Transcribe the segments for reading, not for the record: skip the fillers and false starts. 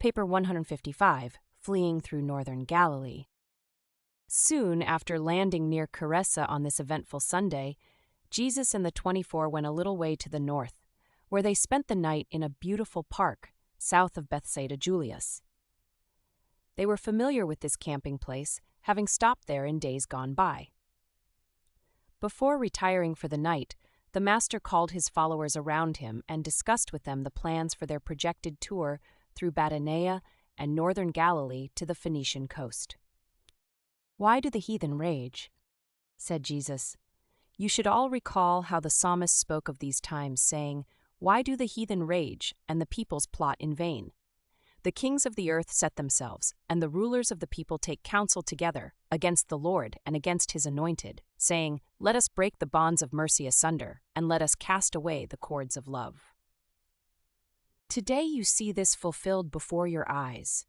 Paper 155, Fleeing Through Northern Galilee. Soon after landing near Kheresa on this eventful Sunday, Jesus and the 24 went a little way to the north, where they spent the night in a beautiful park south of Bethsaida-Julias. They were familiar with this camping place, having stopped there in days gone by. Before retiring for the night, the Master called his followers around him and discussed with them the plans for their projected tour through Bithynia and northern Galilee to the Phoenician coast. "Why do the heathen rage?" said Jesus. "You should all recall how the psalmist spoke of these times, saying, 'Why do the heathen rage, and the peoples plot in vain? The kings of the earth set themselves, and the rulers of the people take counsel together against the Lord and against his anointed, saying, Let us break the bonds of mercy asunder, and let us cast away the cords of love.' Today you see this fulfilled before your eyes,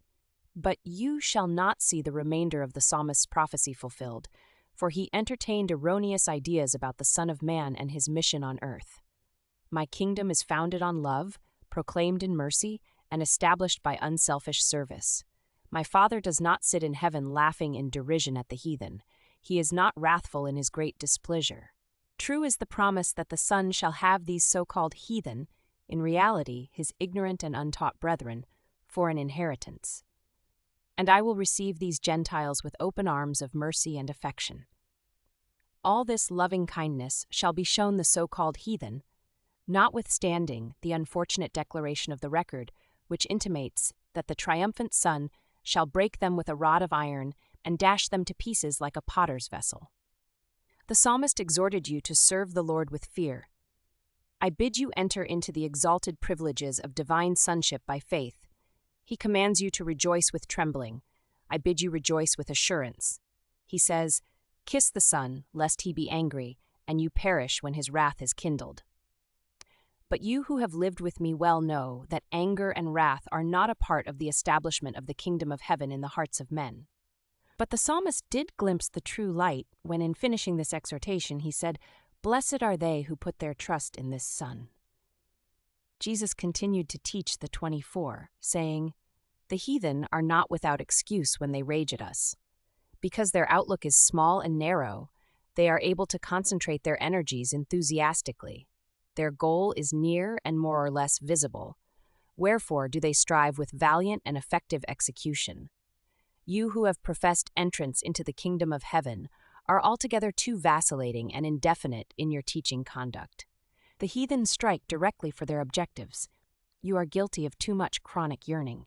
but you shall not see the remainder of the psalmist's prophecy fulfilled, for he entertained erroneous ideas about the Son of Man and his mission on earth. My kingdom is founded on love, proclaimed in mercy, and established by unselfish service. My Father does not sit in heaven laughing in derision at the heathen. He is not wrathful in his great displeasure. True is the promise that the Son shall have these so-called heathen, in reality his ignorant and untaught brethren, for an inheritance. And I will receive these Gentiles with open arms of mercy and affection. All this loving kindness shall be shown the so-called heathen, notwithstanding the unfortunate declaration of the record, which intimates that the triumphant Son shall break them with a rod of iron and dash them to pieces like a potter's vessel. The psalmist exhorted you to serve the Lord with fear. I bid you enter into the exalted privileges of divine sonship by faith. He commands you to rejoice with trembling. I bid you rejoice with assurance. He says, Kiss the Son, lest he be angry, and you perish when his wrath is kindled. But you who have lived with me well know that anger and wrath are not a part of the establishment of the kingdom of heaven in the hearts of men. But the psalmist did glimpse the true light when, in finishing this exhortation, he said, Blessed are they who put their trust in this Son. Jesus continued to teach the 24, saying, The heathen are not without excuse when they rage at us. Because their outlook is small and narrow, they are able to concentrate their energies enthusiastically. Their goal is near and more or less visible. Wherefore do they strive with valiant and effective execution. You who have professed entrance into the kingdom of heaven are altogether too vacillating and indefinite in your teaching conduct. The heathen strike directly for their objectives. You are guilty of too much chronic yearning.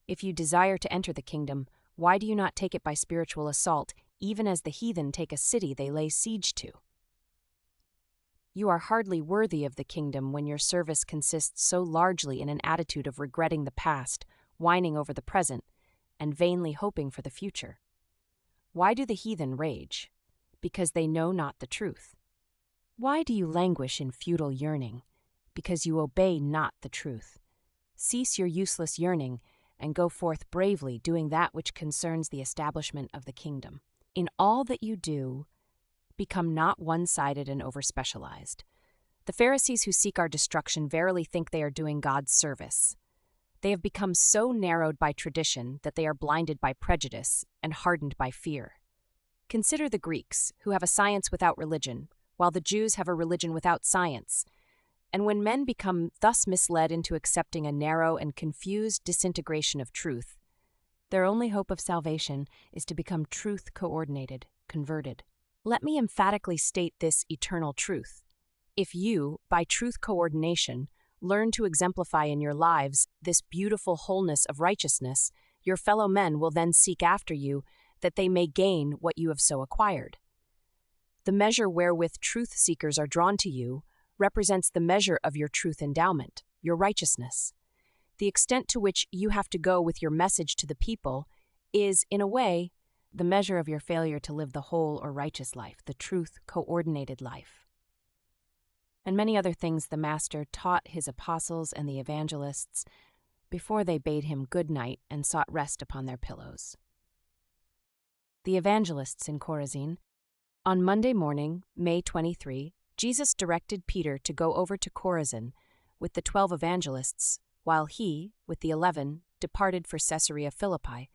If you desire to enter the kingdom, why do you not take it by spiritual assault, even as the heathen take a city they lay siege to? You are hardly worthy of the kingdom when your service consists so largely in an attitude of regretting the past, whining over the present, and vainly hoping for the future. Why do the heathen rage? Because they know not the truth. Why do you languish in futile yearning? Because you obey not the truth. Cease your useless yearning, and go forth bravely doing that which concerns the establishment of the kingdom. In all that you do, become not one-sided and over-specialized. The Pharisees who seek our destruction verily think they are doing God's service. They have become so narrowed by tradition that they are blinded by prejudice and hardened by fear. Consider the Greeks, who have a science without religion, while the Jews have a religion without science. And when men become thus misled into accepting a narrow and confused disintegration of truth, their only hope of salvation is to become truth-coordinated, converted. Let me emphatically state this eternal truth. If you, by truth coordination, learn to exemplify in your lives this beautiful wholeness of righteousness, your fellow men will then seek after you, that they may gain what you have so acquired. The measure wherewith truth seekers are drawn to you represents the measure of your truth endowment, your righteousness. The extent to which you have to go with your message to the people is, in a way, the measure of your failure to live the whole or righteous life, the truth-coordinated life. And many other things the Master taught his apostles and the evangelists before they bade him good night and sought rest upon their pillows. The Evangelists in Chorazin. On Monday morning, May 23, Jesus directed Peter to go over to Chorazin with the 12 evangelists, while he, with the 11, departed for Caesarea Philippi,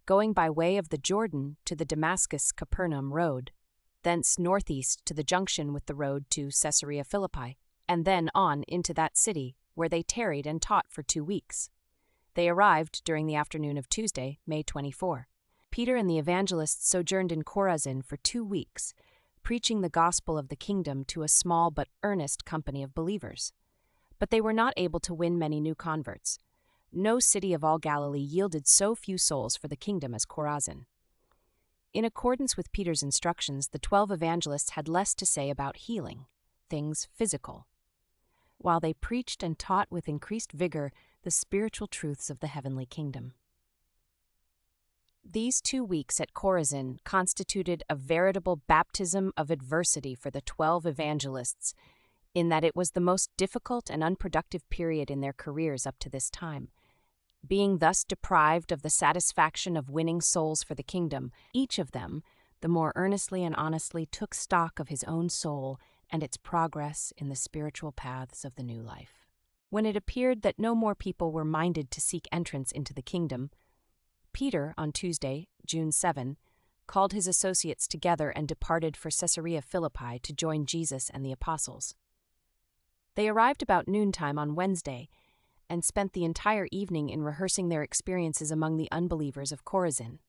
going by way of the Jordan to the Damascus-Capernaum road, thence northeast to the junction with the road to Caesarea Philippi, and then on into that city, where they tarried and taught for 2 weeks. They arrived during the afternoon of Tuesday, May 24. Peter and the Evangelists sojourned in Chorazin for 2 weeks, preaching the gospel of the kingdom to a small but earnest company of believers. But they were not able to win many new converts. No city of all Galilee yielded so few souls for the kingdom as Chorazin. In accordance with Peter's instructions, the 12 evangelists had less to say about healing, things physical, while they preached and taught with increased vigor the spiritual truths of the heavenly kingdom. These 2 weeks at Chorazin constituted a veritable baptism of adversity for the 12 evangelists, in that it was the most difficult and unproductive period in their careers up to this time. Being thus deprived of the satisfaction of winning souls for the kingdom, each of them, the more earnestly and honestly, took stock of his own soul and its progress in the spiritual paths of the new life. When it appeared that no more people were minded to seek entrance into the kingdom, Peter, on Tuesday, June 7, called his associates together and departed for Caesarea Philippi to join Jesus and the apostles. They arrived about noontime on Wednesday and spent the entire evening in rehearsing their experiences among the unbelievers of Chorazin.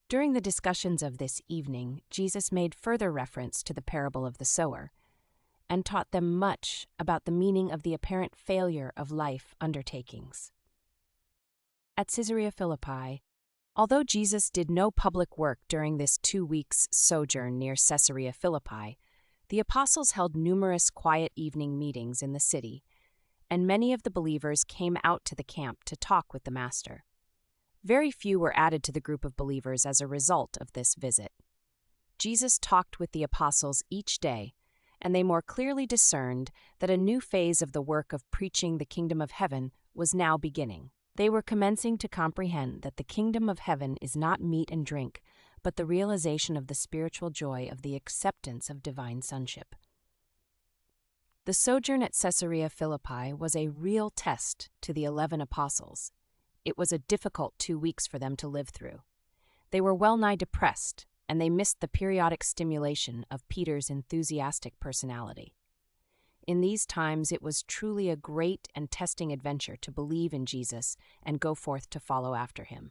During the discussions of this evening, Jesus made further reference to the parable of the sower and taught them much about the meaning of the apparent failure of life undertakings. At Caesarea Philippi, although Jesus did no public work during this 2 weeks' sojourn near Caesarea Philippi, the apostles held numerous quiet evening meetings in the city, and many of the believers came out to the camp to talk with the Master. Very few were added to the group of believers as a result of this visit. Jesus talked with the apostles each day, and they more clearly discerned that a new phase of the work of preaching the kingdom of heaven was now beginning. They were commencing to comprehend that the kingdom of heaven is not meat and drink, but the realization of the spiritual joy of the acceptance of divine sonship. The sojourn at Caesarea Philippi was a real test to the 11 apostles. It was a difficult 2 weeks for them to live through. They were well-nigh depressed, and they missed the periodic stimulation of Peter's enthusiastic personality. In these times, it was truly a great and testing adventure to believe in Jesus and go forth to follow after him.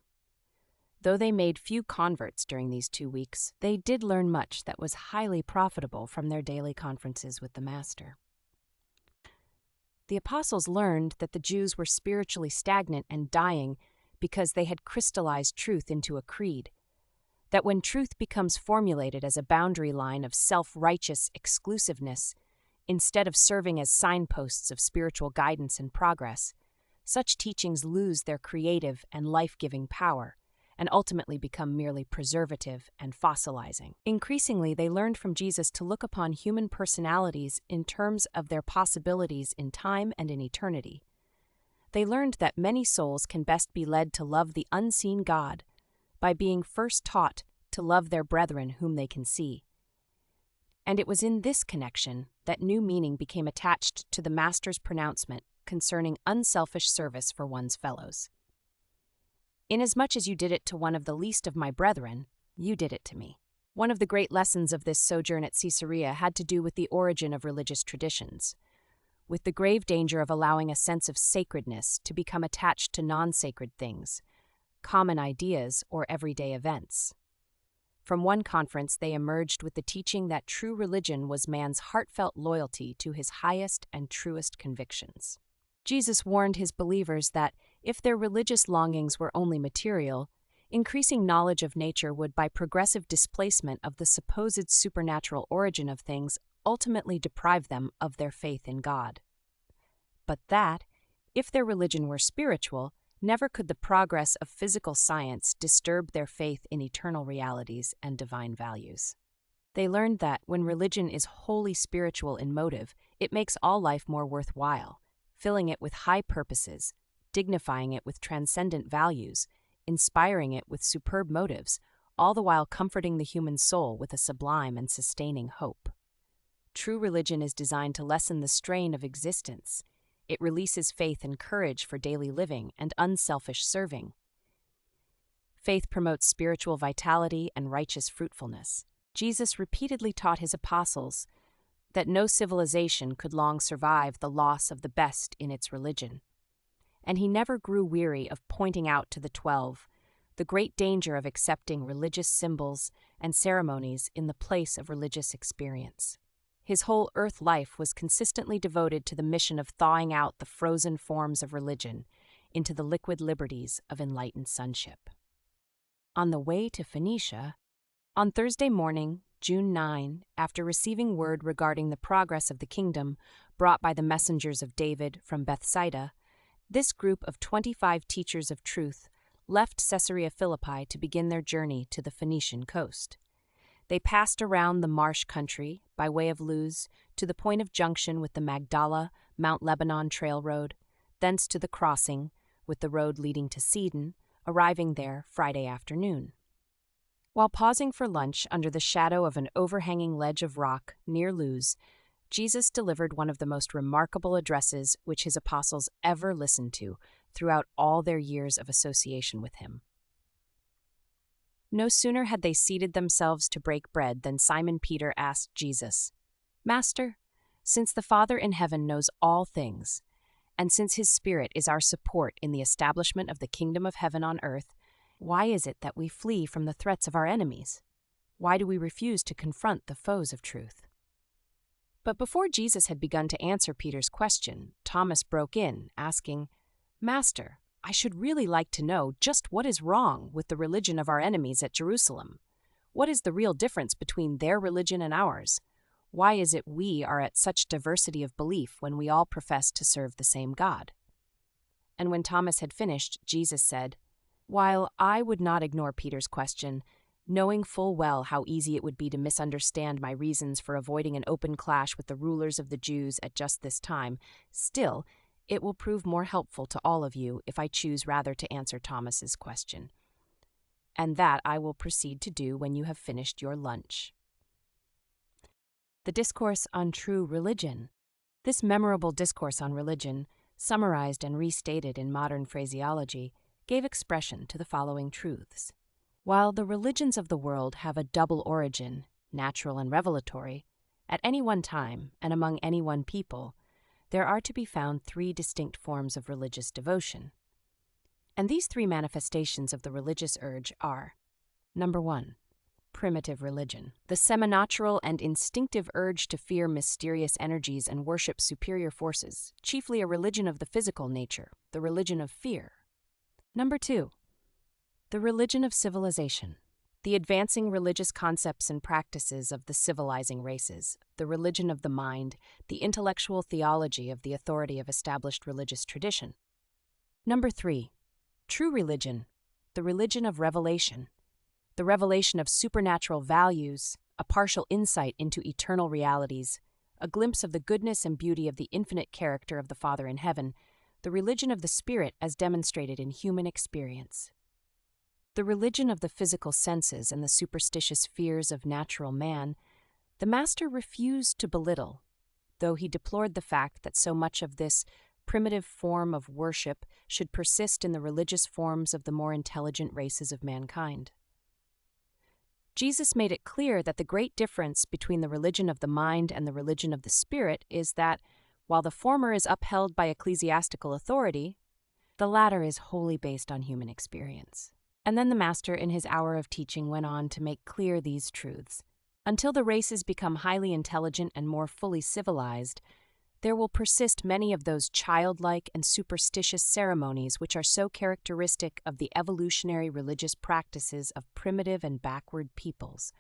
Though they made few converts during these 2 weeks, they did learn much that was highly profitable from their daily conferences with the Master. The apostles learned that the Jews were spiritually stagnant and dying because they had crystallized truth into a creed, that when truth becomes formulated as a boundary line of self-righteous exclusiveness, instead of serving as signposts of spiritual guidance and progress, such teachings lose their creative and life-giving power and ultimately become merely preservative and fossilizing. Increasingly, they learned from Jesus to look upon human personalities in terms of their possibilities in time and in eternity. They learned that many souls can best be led to love the unseen God by being first taught to love their brethren whom they can see. And it was in this connection that new meaning became attached to the Master's pronouncement concerning unselfish service for one's fellows. Inasmuch as you did it to one of the least of my brethren, you did it to me. One of the great lessons of this sojourn at Caesarea had to do with the origin of religious traditions, with the grave danger of allowing a sense of sacredness to become attached to non-sacred things, common ideas, or everyday events. From one conference, they emerged with the teaching that true religion was man's heartfelt loyalty to his highest and truest convictions. Jesus warned his believers that, if their religious longings were only material, increasing knowledge of nature would, by progressive displacement of the supposed supernatural origin of things, ultimately deprive them of their faith in God. But that, if their religion were spiritual, never could the progress of physical science disturb their faith in eternal realities and divine values. They learned that, when religion is wholly spiritual in motive, it makes all life more worthwhile, filling it with high purposes, dignifying it with transcendent values, inspiring it with superb motives, all the while comforting the human soul with a sublime and sustaining hope. True religion is designed to lessen the strain of existence. It releases faith and courage for daily living and unselfish serving. Faith promotes spiritual vitality and righteous fruitfulness. Jesus repeatedly taught his apostles that no civilization could long survive the loss of the best in its religion. And he never grew weary of pointing out to the 12 the great danger of accepting religious symbols and ceremonies in the place of religious experience. His whole earth life was consistently devoted to the mission of thawing out the frozen forms of religion into the liquid liberties of enlightened sonship. On the way to Phoenicia, on Thursday morning, June 9, after receiving word regarding the progress of the kingdom brought by the messengers of David from Bethsaida, this group of 25 teachers of truth left Caesarea Philippi to begin their journey to the Phoenician coast. They passed around the marsh country by way of Luz to the point of junction with the Magdala-Mount Lebanon Trail Road, thence to the crossing with the road leading to Sidon, arriving there Friday afternoon. While pausing for lunch under the shadow of an overhanging ledge of rock near Luz, Jesus delivered one of the most remarkable addresses which his apostles ever listened to throughout all their years of association with him. No sooner had they seated themselves to break bread than Simon Peter asked Jesus, "Master, since the Father in heaven knows all things, and since his Spirit is our support in the establishment of the kingdom of heaven on earth, why is it that we flee from the threats of our enemies? Why do we refuse to confront the foes of truth?" But before Jesus had begun to answer Peter's question, Thomas broke in, asking, "Master, I should really like to know just what is wrong with the religion of our enemies at Jerusalem. What is the real difference between their religion and ours? Why is it we are at such diversity of belief when we all profess to serve the same God?" And when Thomas had finished, Jesus said, "While I would not ignore Peter's question, knowing full well how easy it would be to misunderstand my reasons for avoiding an open clash with the rulers of the Jews at just this time, still, it will prove more helpful to all of you if I choose rather to answer Thomas's question. And that I will proceed to do when you have finished your lunch." The Discourse on True Religion. This memorable discourse on religion, summarized and restated in modern phraseology, gave expression to the following truths. While the religions of the world have a double origin, natural and revelatory, at any one time and among any one people, there are to be found three distinct forms of religious devotion. And these three manifestations of the religious urge are: Number 1. Primitive religion. The semi-natural and instinctive urge to fear mysterious energies and worship superior forces, chiefly a religion of the physical nature, the religion of fear. Number 2. The religion of civilization. The advancing religious concepts and practices of the civilizing races, the religion of the mind, the intellectual theology of the authority of established religious tradition. Number 3. True religion, the religion of revelation. The revelation of supernatural values, a partial insight into eternal realities, a glimpse of the goodness and beauty of the infinite character of the Father in heaven, the religion of the Spirit as demonstrated in human experience. The religion of the physical senses and the superstitious fears of natural man, the Master refused to belittle, though he deplored the fact that so much of this primitive form of worship should persist in the religious forms of the more intelligent races of mankind. Jesus made it clear that the great difference between the religion of the mind and the religion of the Spirit is that, while the former is upheld by ecclesiastical authority, the latter is wholly based on human experience. And then the Master in his hour of teaching went on to make clear these truths. Until the races become highly intelligent and more fully civilized, there will persist many of those childlike and superstitious ceremonies which are so characteristic of the evolutionary religious practices of primitive and backward peoples.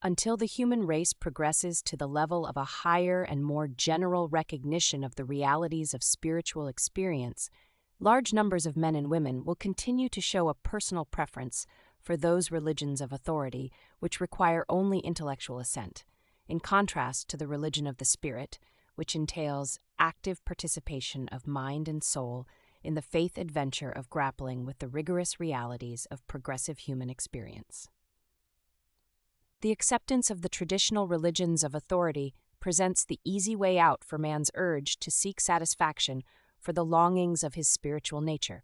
Until the human race progresses to the level of a higher and more general recognition of the realities of spiritual experience, large numbers of men and women will continue to show a personal preference for those religions of authority which require only intellectual assent, in contrast to the religion of the Spirit, which entails active participation of mind and soul in the faith adventure of grappling with the rigorous realities of progressive human experience. The acceptance of the traditional religions of authority presents the easy way out for man's urge to seek satisfaction for the longings of his spiritual nature.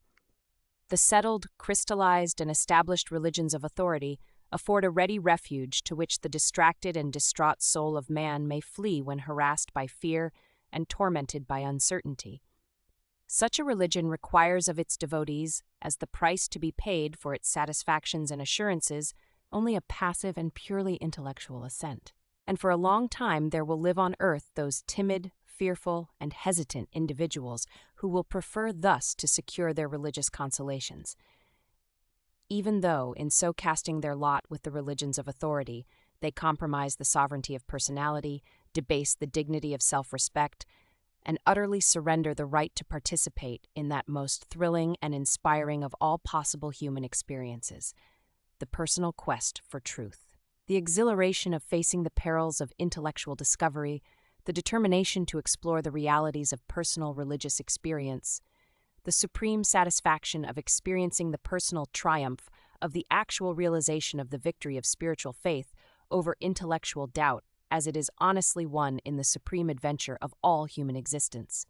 The settled, crystallized, and established religions of authority afford a ready refuge to which the distracted and distraught soul of man may flee when harassed by fear and tormented by uncertainty. Such a religion requires of its devotees, as the price to be paid for its satisfactions and assurances, only a passive and purely intellectual assent. And for a long time there will live on earth those timid, fearful, and hesitant individuals who will prefer thus to secure their religious consolations. Even though, in so casting their lot with the religions of authority, they compromise the sovereignty of personality, debase the dignity of self-respect, and utterly surrender the right to participate in that most thrilling and inspiring of all possible human experiences, the personal quest for truth. The exhilaration of facing the perils of intellectual discovery, the determination to explore the realities of personal religious experience, the supreme satisfaction of experiencing the personal triumph of the actual realization of the victory of spiritual faith over intellectual doubt as it is honestly won in the supreme adventure of all human existence.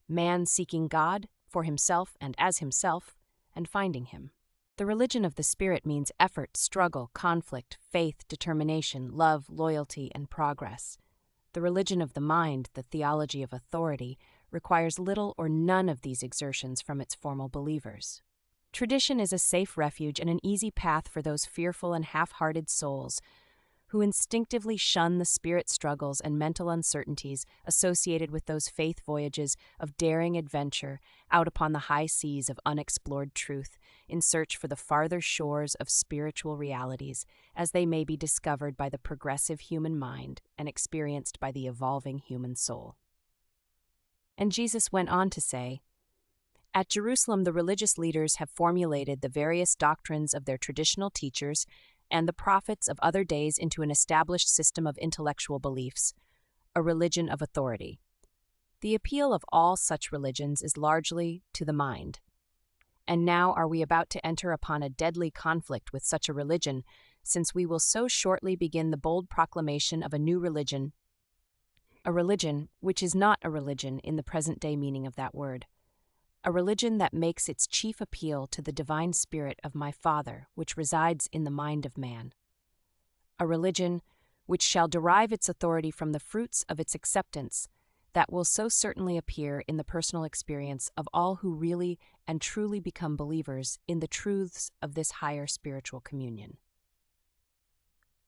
Man seeking God for himself and as himself, and finding him. The religion of the Spirit means effort, struggle, conflict, faith, determination, love, loyalty, and progress. The religion of the mind, the theology of authority, requires little or none of these exertions from its formal believers. Tradition is a safe refuge and an easy path for those fearful and half-hearted souls who instinctively shun the spirit struggles and mental uncertainties associated with those faith voyages of daring adventure out upon the high seas of unexplored truth in search for the farther shores of spiritual realities as they may be discovered by the progressive human mind and experienced by the evolving human soul. And Jesus went on to say, "At Jerusalem the religious leaders have formulated the various doctrines of their traditional teachers and the prophets of other days into an established system of intellectual beliefs, a religion of authority. The appeal of all such religions is largely to the mind. And now are we about to enter upon a deadly conflict with such a religion, since we will so shortly begin the bold proclamation of a new religion, a religion which is not a religion in the present-day meaning of that word, a religion that makes its chief appeal to the divine spirit of my Father, which resides in the mind of man. A religion which shall derive its authority from the fruits of its acceptance, that will so certainly appear in the personal experience of all who really and truly become believers in the truths of this higher spiritual communion."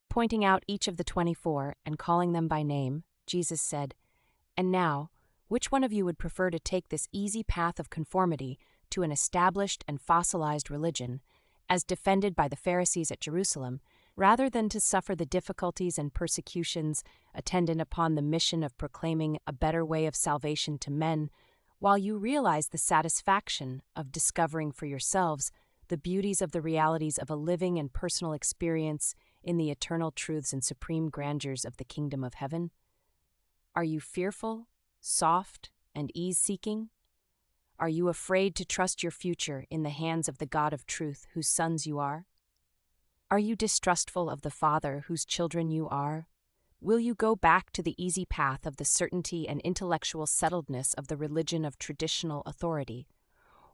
Pointing out each of the 24 and calling them by name, Jesus said, "And now, which one of you would prefer to take this easy path of conformity to an established and fossilized religion, as defended by the Pharisees at Jerusalem, rather than to suffer the difficulties and persecutions attendant upon the mission of proclaiming a better way of salvation to men, while you realize the satisfaction of discovering for yourselves the beauties of the realities of a living and personal experience in the eternal truths and supreme grandeurs of the kingdom of heaven? Are you fearful, soft, and ease-seeking? Are you afraid to trust your future in the hands of the God of truth, whose sons you are? Are you distrustful of the Father, whose children you are? Will you go back to the easy path of the certainty and intellectual settledness of the religion of traditional authority?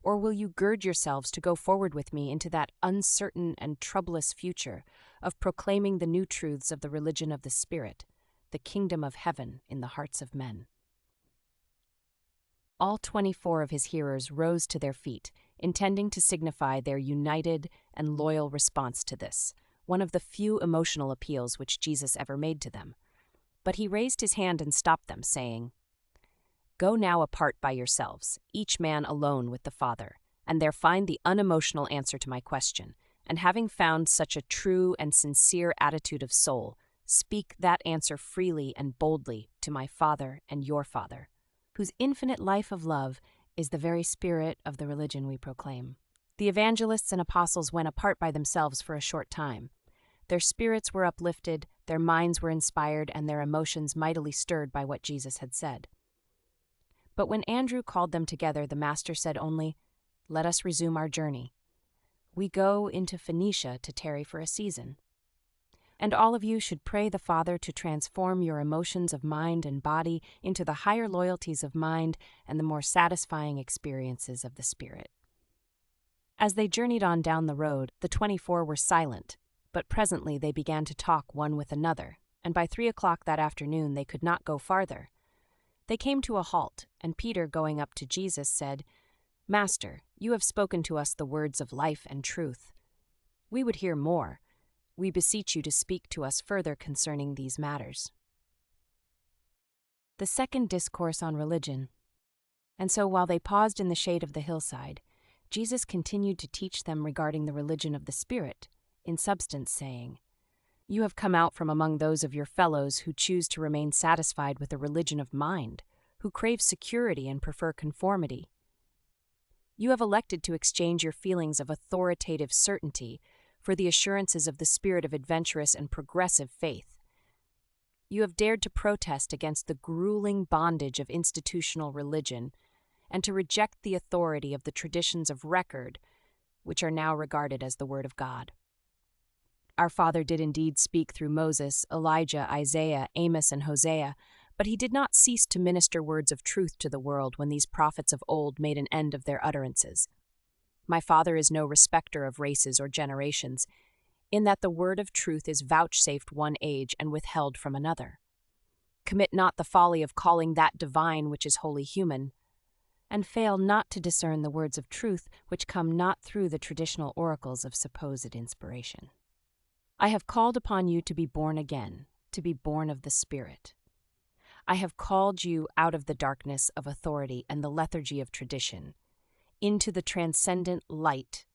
Or will you gird yourselves to go forward with me into that uncertain and troublous future of proclaiming the new truths of the religion of the Spirit, the kingdom of heaven in the hearts of men?" All 24 of his hearers rose to their feet, intending to signify their united and loyal response to this, one of the few emotional appeals which Jesus ever made to them. But he raised his hand and stopped them, saying, "Go now apart by yourselves, each man alone with the Father, and there find the unemotional answer to my question, and having found such a true and sincere attitude of soul, speak that answer freely and boldly to my Father and your Father, whose infinite life of love is the very spirit of the religion we proclaim." The evangelists and apostles went apart by themselves for a short time. Their spirits were uplifted, their minds were inspired, and their emotions mightily stirred by what Jesus had said. But when Andrew called them together, the Master said only, "Let us resume our journey. We go into Phoenicia to tarry for a season." And all of you should pray the Father to transform your emotions of mind and body into the higher loyalties of mind and the more satisfying experiences of the Spirit. As they journeyed on down the road, the 24 were silent, but presently they began to talk one with another, and by 3 o'clock that afternoon they could not go farther. They came to a halt, and Peter, going up to Jesus, said, "Master, you have spoken to us the words of life and truth. We would hear more. We beseech you to speak to us further concerning these matters." The second discourse on religion. And so while they paused in the shade of the hillside, Jesus continued to teach them regarding the religion of the Spirit, in substance saying, "You have come out from among those of your fellows who choose to remain satisfied with a religion of mind, who crave security and prefer conformity. You have elected to exchange your feelings of authoritative certainty for the assurances of the spirit of adventurous and progressive faith. You have dared to protest against the grueling bondage of institutional religion and to reject the authority of the traditions of record, which are now regarded as the Word of God. Our father did indeed speak through Moses, Elijah, Isaiah, Amos, and Hosea, but he did not cease to minister words of truth to the world when these prophets of old made an end of their utterances. My Father is no respecter of races or generations, in that the word of truth is vouchsafed one age and withheld from another. Commit not the folly of calling that divine which is wholly human, and fail not to discern the words of truth which come not through the traditional oracles of supposed inspiration. I have called upon you to be born again, to be born of the Spirit. I have called you out of the darkness of authority and the lethargy of tradition, into the transcendent light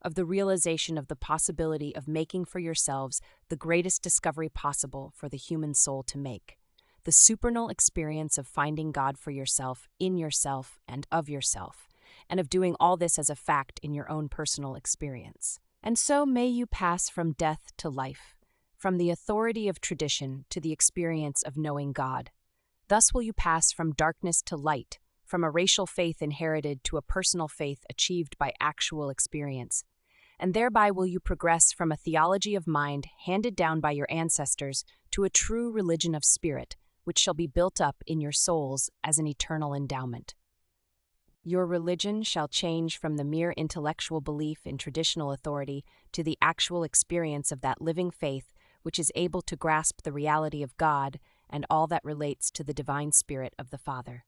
of the realization of the possibility of making for yourselves the greatest discovery possible for the human soul to make, the supernal experience of finding God for yourself, in yourself, and of yourself, and of doing all this as a fact in your own personal experience. And so may you pass from death to life, from the authority of tradition to the experience of knowing God. Thus will you pass from darkness to light, from a racial faith inherited to a personal faith achieved by actual experience. And thereby will you progress from a theology of mind handed down by your ancestors to a true religion of spirit, which shall be built up in your souls as an eternal endowment. Your religion shall change from the mere intellectual belief in traditional authority to the actual experience of that living faith which is able to grasp the reality of God and all that relates to the divine spirit of the Father.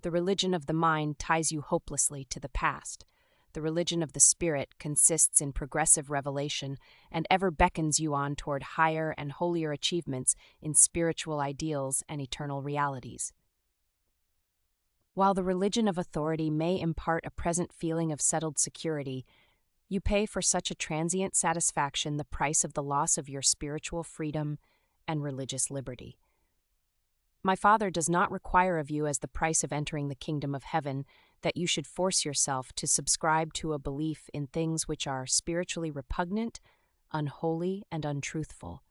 The religion of the mind ties you hopelessly to the past. The religion of the Spirit consists in progressive revelation and ever beckons you on toward higher and holier achievements in spiritual ideals and eternal realities. While the religion of authority may impart a present feeling of settled security, you pay for such a transient satisfaction the price of the loss of your spiritual freedom and religious liberty. My Father does not require of you as the price of entering the kingdom of heaven that you should force yourself to subscribe to a belief in things which are spiritually repugnant, unholy, and untruthful.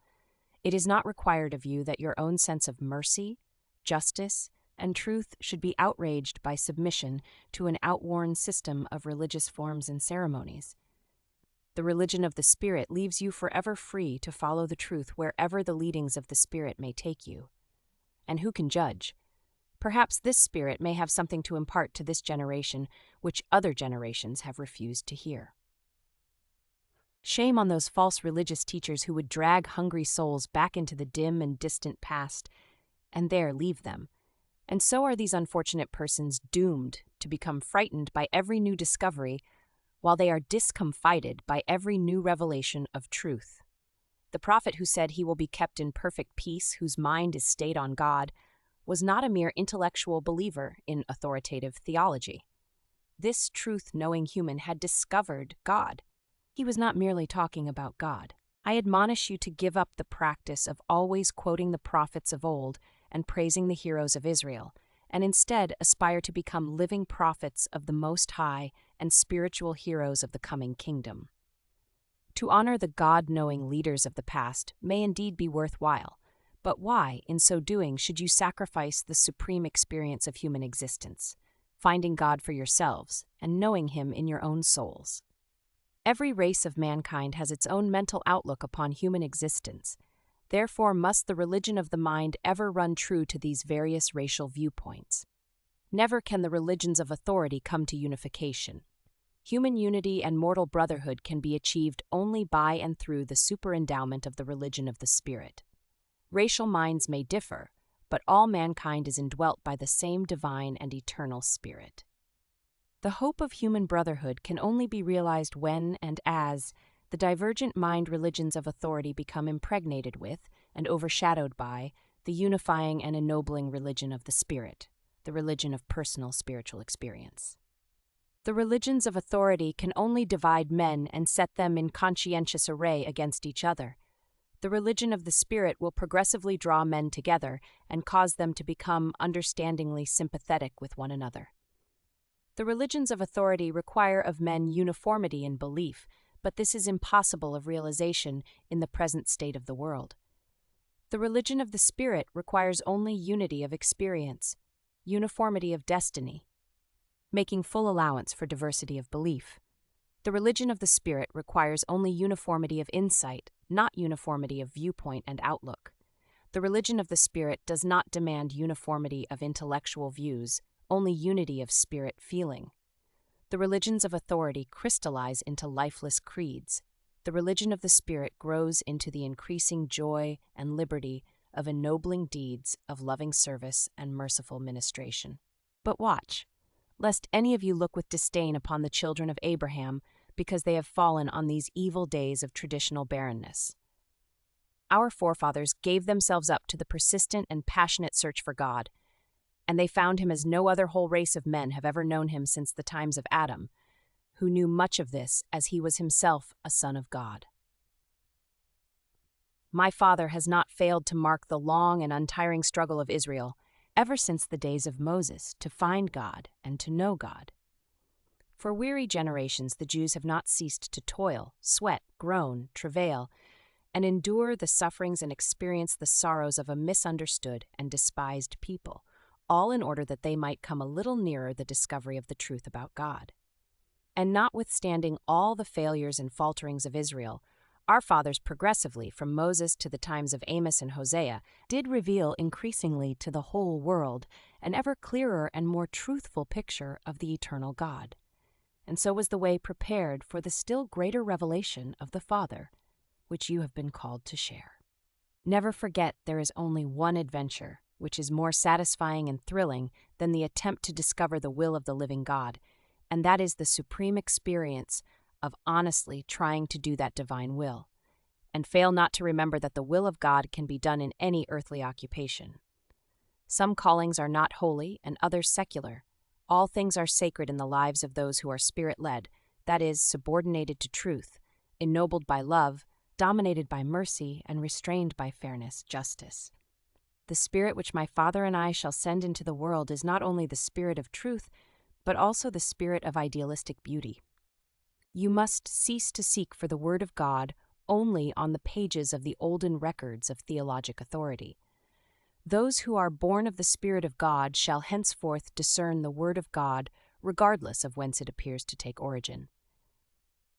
It is not required of you that your own sense of mercy, justice, and truth should be outraged by submission to an outworn system of religious forms and ceremonies. The religion of the Spirit leaves you forever free to follow the truth wherever the leadings of the Spirit may take you. And who can judge? Perhaps this Spirit may have something to impart to this generation which other generations have refused to hear. Shame on those false religious teachers who would drag hungry souls back into the dim and distant past, and there leave them. And so are these unfortunate persons doomed to become frightened by every new discovery, while they are discomfited by every new revelation of truth. The prophet who said he will be kept in perfect peace, whose mind is stayed on God, was not a mere intellectual believer in authoritative theology. This truth-knowing human had discovered God. He was not merely talking about God. I admonish you to give up the practice of always quoting the prophets of old and praising the heroes of Israel, and instead aspire to become living prophets of the Most High and spiritual heroes of the coming kingdom. To honor the God-knowing leaders of the past may indeed be worthwhile, but why, in so doing, should you sacrifice the supreme experience of human existence, finding God for yourselves and knowing Him in your own souls? Every race of mankind has its own mental outlook upon human existence. Therefore must the religion of the mind ever run true to these various racial viewpoints. Never can the religions of authority come to unification. Human unity and mortal brotherhood can be achieved only by and through the superendowment of the religion of the Spirit. Racial minds may differ, but all mankind is indwelt by the same divine and eternal Spirit. The hope of human brotherhood can only be realized when and as the divergent mind religions of authority become impregnated with and overshadowed by the unifying and ennobling religion of the Spirit, the religion of personal spiritual experience. The religions of authority can only divide men and set them in conscientious array against each other. The religion of the Spirit will progressively draw men together and cause them to become understandingly sympathetic with one another. The religions of authority require of men uniformity in belief, but this is impossible of realization in the present state of the world. The religion of the Spirit requires only unity of experience, uniformity of destiny, making full allowance for diversity of belief. The religion of the Spirit requires only uniformity of insight, not uniformity of viewpoint and outlook. The religion of the Spirit does not demand uniformity of intellectual views, only unity of spirit feeling. The religions of authority crystallize into lifeless creeds. The religion of the Spirit grows into the increasing joy and liberty of ennobling deeds of loving service and merciful ministration. But watch, lest any of you look with disdain upon the children of Abraham, because they have fallen on these evil days of traditional barrenness. Our forefathers gave themselves up to the persistent and passionate search for God, and they found him as no other whole race of men have ever known him since the times of Adam, who knew much of this as he was himself a son of God. My father has not failed to mark the long and untiring struggle of Israel, ever since the days of Moses, to find God and to know God. For weary generations the Jews have not ceased to toil, sweat, groan, travail, and endure the sufferings and experience the sorrows of a misunderstood and despised people, all in order that they might come a little nearer the discovery of the truth about God. And notwithstanding all the failures and falterings of Israel, our fathers progressively, from Moses to the times of Amos and Hosea, did reveal increasingly to the whole world an ever clearer and more truthful picture of the eternal God. And so was the way prepared for the still greater revelation of the Father, which you have been called to share. Never forget there is only one adventure which is more satisfying and thrilling than the attempt to discover the will of the living God, and that is the supreme experience of honestly trying to do that divine will. And fail not to remember that the will of God can be done in any earthly occupation. Some callings are not holy and others secular. All things are sacred in the lives of those who are Spirit-led, that is, subordinated to truth, ennobled by love, dominated by mercy, and restrained by fairness, justice. The Spirit which my Father and I shall send into the world is not only the Spirit of truth, but also the Spirit of idealistic beauty. You must cease to seek for the Word of God only on the pages of the olden records of theologic authority. Those who are born of the Spirit of God shall henceforth discern the Word of God regardless of whence it appears to take origin.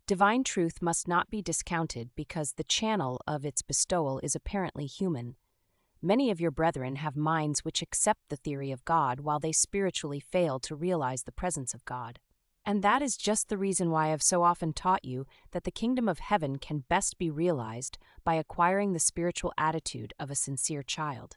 Divine truth must not be discounted because the channel of its bestowal is apparently human. Many of your brethren have minds which accept the theory of God while they spiritually fail to realize the presence of God. And that is just the reason why I have so often taught you that the kingdom of heaven can best be realized by acquiring the spiritual attitude of a sincere child.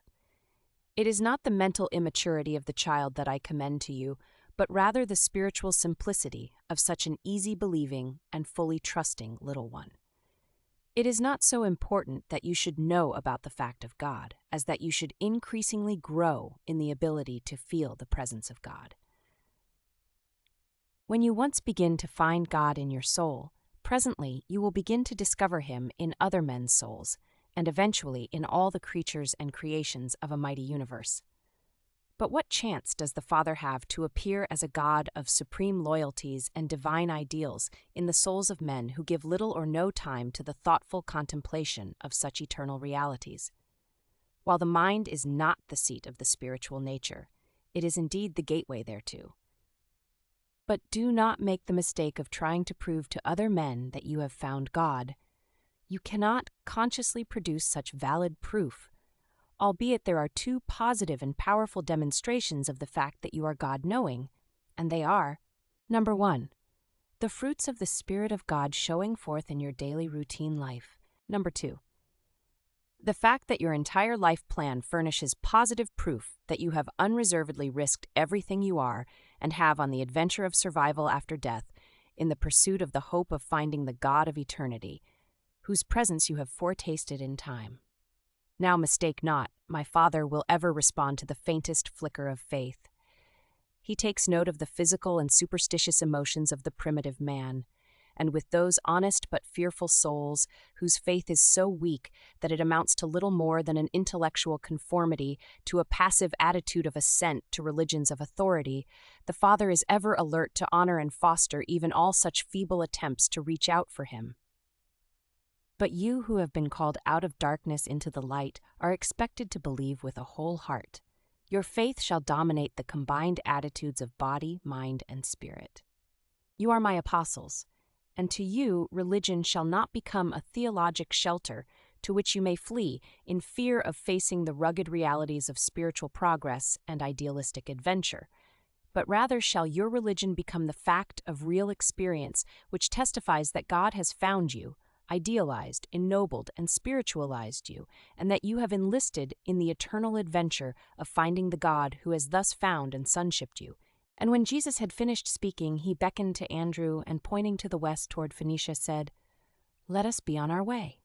It is not the mental immaturity of the child that I commend to you, but rather the spiritual simplicity of such an easy-believing and fully trusting little one. It is not so important that you should know about the fact of God as that you should increasingly grow in the ability to feel the presence of God. When you once begin to find God in your soul, presently you will begin to discover Him in other men's souls, and eventually in all the creatures and creations of a mighty universe. But what chance does the Father have to appear as a God of supreme loyalties and divine ideals in the souls of men who give little or no time to the thoughtful contemplation of such eternal realities? While the mind is not the seat of the spiritual nature, it is indeed the gateway thereto. But do not make the mistake of trying to prove to other men that you have found God. You cannot consciously produce such valid proof, albeit there are two positive and powerful demonstrations of the fact that you are God-knowing, and they are: number 1, the fruits of the Spirit of God showing forth in your daily routine life. Number 2, the fact that your entire life plan furnishes positive proof that you have unreservedly risked everything you are and have on the adventure of survival after death in the pursuit of the hope of finding the God of eternity, whose presence you have foretasted in time. Now mistake not, my Father will ever respond to the faintest flicker of faith. He takes note of the physical and superstitious emotions of the primitive man, and with those honest but fearful souls whose faith is so weak that it amounts to little more than an intellectual conformity to a passive attitude of assent to religions of authority, the Father is ever alert to honor and foster even all such feeble attempts to reach out for him. But you who have been called out of darkness into the light are expected to believe with a whole heart. Your faith shall dominate the combined attitudes of body, mind, and spirit. You are my apostles, and to you religion shall not become a theologic shelter to which you may flee in fear of facing the rugged realities of spiritual progress and idealistic adventure, but rather shall your religion become the fact of real experience which testifies that God has found you, idealized, ennobled, and spiritualized you, and that you have enlisted in the eternal adventure of finding the God who has thus found and sonshipped you. And when Jesus had finished speaking, he beckoned to Andrew and, pointing to the west toward Phoenicia, said, "Let us be on our way."